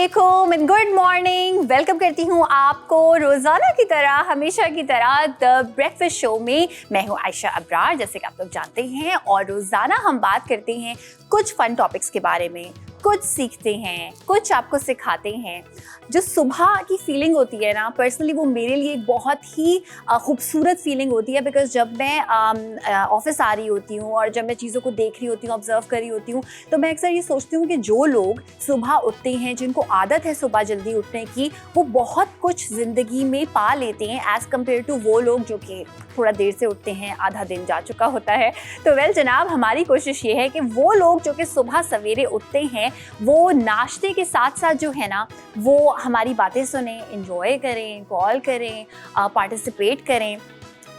वालेकुम and good morning. Welcome करती हूँ आपको रोज़ाना की तरह, हमेशा की तरह द ब्रेकफास्ट शो में। मैं हूँ आयशा अब्रार, जैसे कि आप लोग जानते हैं, और रोज़ाना हम बात करते हैं कुछ फन टॉपिक्स के बारे में, कुछ सीखते हैं, कुछ आपको सिखाते हैं। जो सुबह की फीलिंग होती है ना, पर्सनली वो मेरे लिए एक बहुत ही खूबसूरत फीलिंग होती है। बिकॉज जब मैं ऑफिस आ रही होती हूँ और जब मैं चीज़ों को देख रही होती हूँ, ऑब्जर्व कर रही होती हूँ, तो मैं अक्सर ये सोचती हूँ कि जो लोग सुबह उठते हैं, जिनको आदत है सुबह जल्दी उठने की, वो बहुत कुछ ज़िंदगी में पा लेते हैं एज़ कम्पेयर टू वो लोग जो कि थोड़ा देर से उठते हैं, आधा दिन जा चुका होता है। तो वेल जनाब, हमारी कोशिश ये है कि वो लोग जो कि सुबह सवेरे उठते हैं, वो नाश्ते के साथ साथ जो है ना, वो हमारी बातें सुने, एंजॉय करें, कॉल करें, पार्टिसिपेट करें।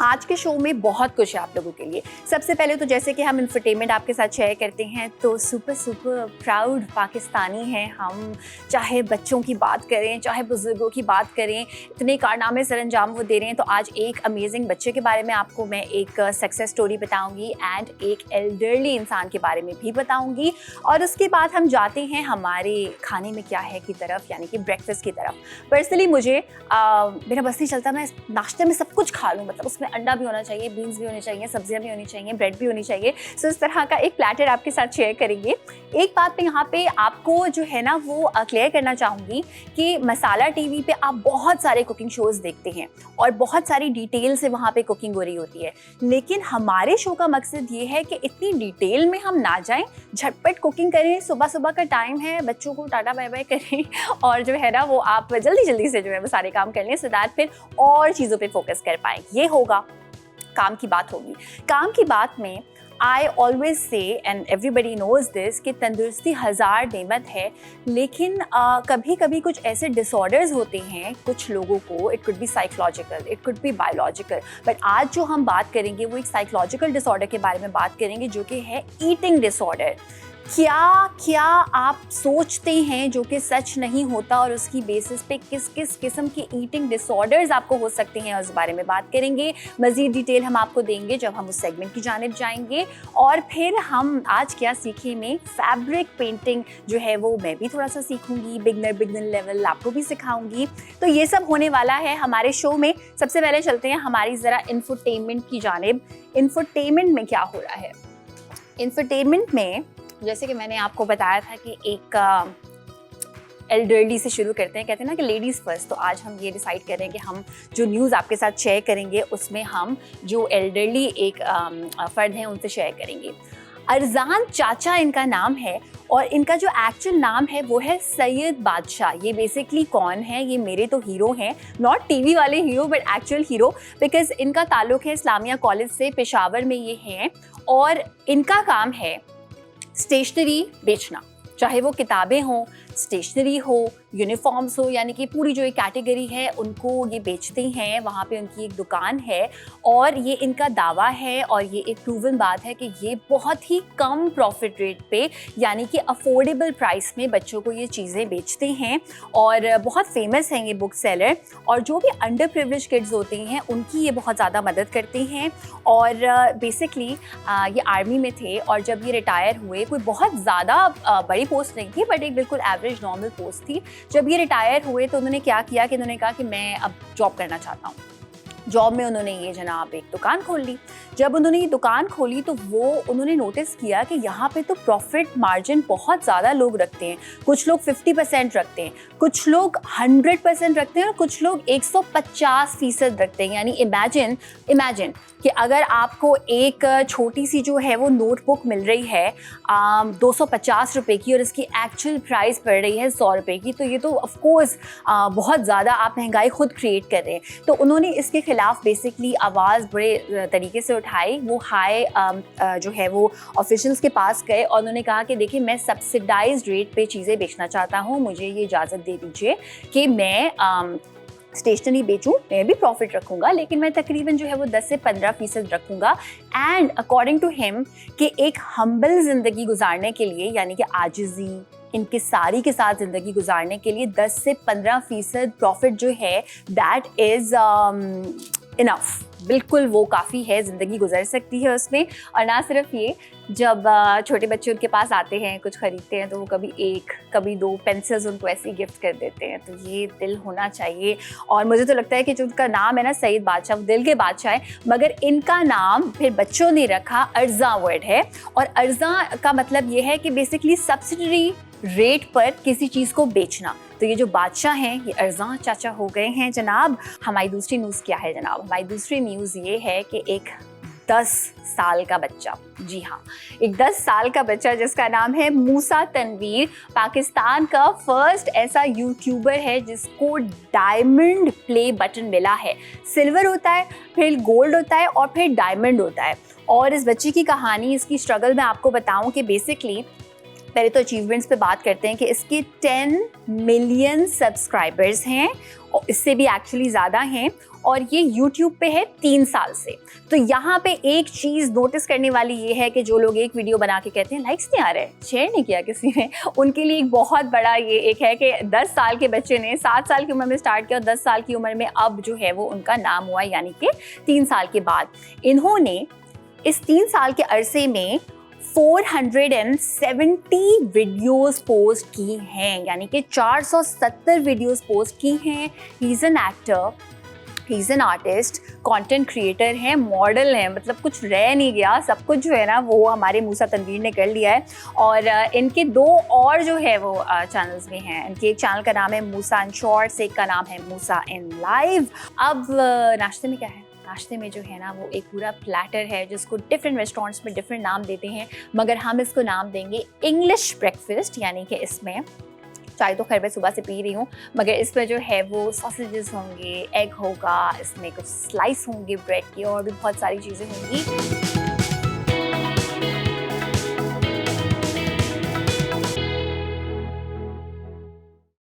आज के शो में बहुत कुछ है आप लोगों के लिए। सबसे पहले तो जैसे कि हम इंफरटेनमेंट आपके साथ शेयर करते हैं, तो सुपर प्राउड पाकिस्तानी हैं हम। चाहे बच्चों की बात करें, चाहे बुजुर्गों की बात करें, इतने कारनामे सरअंजाम वो दे रहे हैं। तो आज एक अमेजिंग बच्चे के बारे में आपको मैं एक सक्सेस स्टोरी बताऊंगी एंड एक एल्डरली इंसान के बारे में भी बताऊंगी। और उसके बाद हम जाते हैं हमारे खाने में क्या है की तरफ, यानी कि ब्रेकफास्ट की तरफ। पर्सनली मुझे मेरा बस नहीं चलता, मैं नाश्ते में सब कुछ खा लूँ। मतलब उसमें अंडा भी होना चाहिए, बीन्स भी होने चाहिए, सब्जियां भी होनी चाहिए, ब्रेड भी होनी चाहिए। सो इस तरह का एक प्लेटर आपके साथ शेयर करेंगे। एक बात मैं यहाँ पे आपको जो है ना वो क्लियर करना चाहूँगी कि मसाला टीवी पे आप बहुत सारे कुकिंग शोज़ देखते हैं और बहुत सारी डिटेल से वहाँ पे कुकिंग हो रही होती है। लेकिन हमारे शो का मकसद ये है कि इतनी डिटेल में हम ना जाएं, झटपट कुकिंग करें। सुबह सुबह का टाइम है, बच्चों को टाटा बाय बाय करें और जो है ना वो आप जल्दी जल्दी से जो है वो सारे काम कर लें, सो दैट फिर और चीज़ों पे फोकस कर पाएँ। ये होगा, काम की बात होगी। काम की बात में I always say, and everybody knows this, कि तंदुरुस्ती हज़ार नेमत है। लेकिन कभी कभी कुछ ऐसे डिसऑर्डर्स होते हैं कुछ लोगों को, it could be psychological, it could be biological, but आज जो हम बात करेंगे वो एक साइकोलॉजिकल डिसऑर्डर के बारे में बात करेंगे, जो कि है ईटिंग डिसऑर्डर। क्या क्या आप सोचते हैं जो कि सच नहीं होता, और उसकी बेसिस पे किस किस किस्म के ईटिंग डिसऑर्डर्स आपको हो सकते हैं, उस बारे में बात करेंगे। मज़ीद डिटेल हम आपको देंगे जब हम उस सेगमेंट की जानिब जाएंगे। और फिर हम आज क्या सीखे में फैब्रिक पेंटिंग जो है वो मैं भी थोड़ा सा सीखूंगी, बिगनर लेवल आपको भी सिखाऊंगी। तो ये सब होने वाला है हमारे शो में। सबसे पहले चलते हैं हमारी ज़रा इंफोटेनमेंट की जानिब। इंफोटेनमेंट में क्या हो रहा है? इंफोटेनमेंट में जैसे कि मैंने आपको बताया था कि एक एल्डरली से शुरू करते हैं, कहते हैं ना कि लेडीज़ फर्स्ट। तो आज हम ये डिसाइड कर रहे हैं कि हम जो न्यूज़ आपके साथ शेयर करेंगे उसमें हम जो एल्डरली एक फ़र्द हैं उनसे शेयर करेंगे। अरजान चाचा इनका नाम है, और इनका जो एक्चुअल नाम है वो है सैयद बादशाह। ये बेसिकली कौन है? ये मेरे तो हीरो हैं, नॉट टीवी वाले hero but actual hero, because इनका ताल्लुक़ है इस्लामिया कॉलेज से, पेशावर में ये हैं। और इनका काम है स्टेशनरी बेचना, चाहे वो किताबें हों, स्टेशनरी हो, यूनिफॉर्म्स हो, यानी कि पूरी जो एक कैटेगरी है उनको ये बेचते हैं। वहाँ पे उनकी एक दुकान है और ये इनका दावा है, और ये एक प्रूवन बात है, कि ये बहुत ही कम प्रॉफिट रेट पे, यानी कि अफोर्डेबल प्राइस में बच्चों को ये चीज़ें बेचते हैं। और बहुत फेमस हैं ये बुक सेलर, और जो भी अंडर प्रिविलेज किड्स होते हैं उनकी ये बहुत ज़्यादा मदद करते हैं। और बेसिकली ये आर्मी में थे, और जब ये रिटायर हुए, कोई बहुत ज़्यादा बड़ी पोस्ट नहीं थी बट एक बिल्कुल एवरेज नॉर्मल पोस्ट थी। जब ये रिटायर हुए तो उन्होंने क्या किया कि उन्होंने कहा कि मैं अब जॉब करना चाहता हूँ। जॉब में उन्होंने ये जनाब एक दुकान खोल ली। जब उन्होंने ये दुकान खोली तो वो उन्होंने नोटिस किया कि यहाँ पे तो प्रॉफिट मार्जिन बहुत ज़्यादा लोग रखते हैं। कुछ लोग 50% रखते हैं, कुछ लोग 100% रखते हैं, और कुछ लोग 150% रखते हैं। यानी इमेजिन कि अगर आपको एक छोटी सी जो है वो नोटबुक मिल रही है 250 रुपये की, और इसकी एक्चुअल प्राइस पड़ रही है 100 रुपये की, तो ये तो ऑफकोर्स बहुत ज़्यादा आप महंगाई खुद क्रिएट कर रहे हैं। तो उन्होंने इसके खिलाफ बेसिकली आवाज़ बड़े तरीके से उठाई। वो हाई जो है वो ऑफिशियल्स के पास गए, और उन्होंने कहा कि देखिए, मैं सब्सिडाइज्ड रेट पे चीज़ें बेचना चाहता हूँ, मुझे ये इजाज़त दे दीजिए कि मैं स्टेशनरी बेचूं, मैं भी प्रॉफिट रखूंगा, लेकिन मैं तकरीबन जो है वो 10 से 15% रखूंगा। एंड अकॉर्डिंग टू हिम कि एक हम्बल ज़िंदगी गुजारने के लिए, यानी कि आजिज़ी, इंकिसारी के साथ ज़िंदगी गुजारने के लिए 10 से 15% प्रॉफिट जो है दैट इज़ इनफ, बिल्कुल वो काफ़ी है, ज़िंदगी गुजर सकती है उसमें। और ना सिर्फ ये, जब छोटे बच्चे उनके पास आते हैं कुछ खरीदते हैं तो वो कभी 1 कभी 2 पेंसिल्स उनको ऐसे ही गिफ्ट कर देते हैं, तो ये दिल होना चाहिए। और मुझे तो लगता है कि जो उनका नाम है ना सईद बादशाह, वो दिल के बादशाह है, मगर इनका नाम फिर बच्चों ने रखा अर्ज़ा वर्ड है। और अर्ज़ा का मतलब ये है कि बेसिकली सब्सिडरी रेट पर किसी चीज़ को बेचना। तो ये जो बादशाह हैं ये अर्ज़ा चाचा हो गए हैं जनाब। हमारी दूसरी न्यूज़ क्या है जनाब? हमारी दूसरी न्यूज़ ये है कि एक 10 साल का बच्चा, जी हाँ, एक 10 साल का बच्चा जिसका नाम है मूसा तनवीर, पाकिस्तान का फर्स्ट ऐसा यूट्यूबर है जिसको डायमंड प्ले बटन मिला है। सिल्वर होता है, फिर गोल्ड होता है और फिर डायमंड होता है। और इस बच्चे की कहानी, इसकी स्ट्रगल मैं आपको बताऊं कि बेसिकली पहले तो अचीवमेंट्स पे बात करते हैं कि इसके 10 मिलियन सब्सक्राइबर्स हैं, और इससे भी एक्चुअली ज़्यादा हैं, और ये YouTube पे है 3 साल से। तो यहाँ पे एक चीज़ नोटिस करने वाली ये है कि जो लोग एक वीडियो बना के कहते हैं लाइक्स नहीं आ रहे, शेयर नहीं किया किसी ने, उनके लिए एक बहुत बड़ा ये एक है कि 10 साल के बच्चे ने 7 साल की उम्र में स्टार्ट किया और 10 साल की उम्र में अब जो है वो उनका नाम हुआ, यानी कि 3 साल के बाद। इन्होंने इस 3 साल के अरसे में 470 वीडियोस पोस्ट की हैं, यानी कि 470 वीडियोस पोस्ट की हैं। He is an actor, he is an artist, content creator हैं, मॉडल हैं, मतलब कुछ रह नहीं गया, सब कुछ जो है ना वो हमारे मूसा तनवीर ने कर लिया है। और इनके 2 और जो है वो चैनल्स भी हैं। इनके एक चैनल का नाम है मूसा इन शॉर्ट्स, एक का नाम है मूसा इन लाइव। अब नाश्ते में क्या है? नाश्ते में जो है ना वो एक पूरा प्लेटर है जिसको डिफरेंट रेस्टोरेंट्स में डिफरेंट नाम देते हैं, मगर हम इसको नाम देंगे इंग्लिश ब्रेकफास्ट। यानी कि इसमें चाय तो खैर मैं सुबह से पी रही हूँ, मगर इसमें जो है वो सॉसेजेस होंगे, एग होगा, इसमें कुछ स्लाइस होंगे ब्रेड की, और भी बहुत सारी चीज़ें होंगी।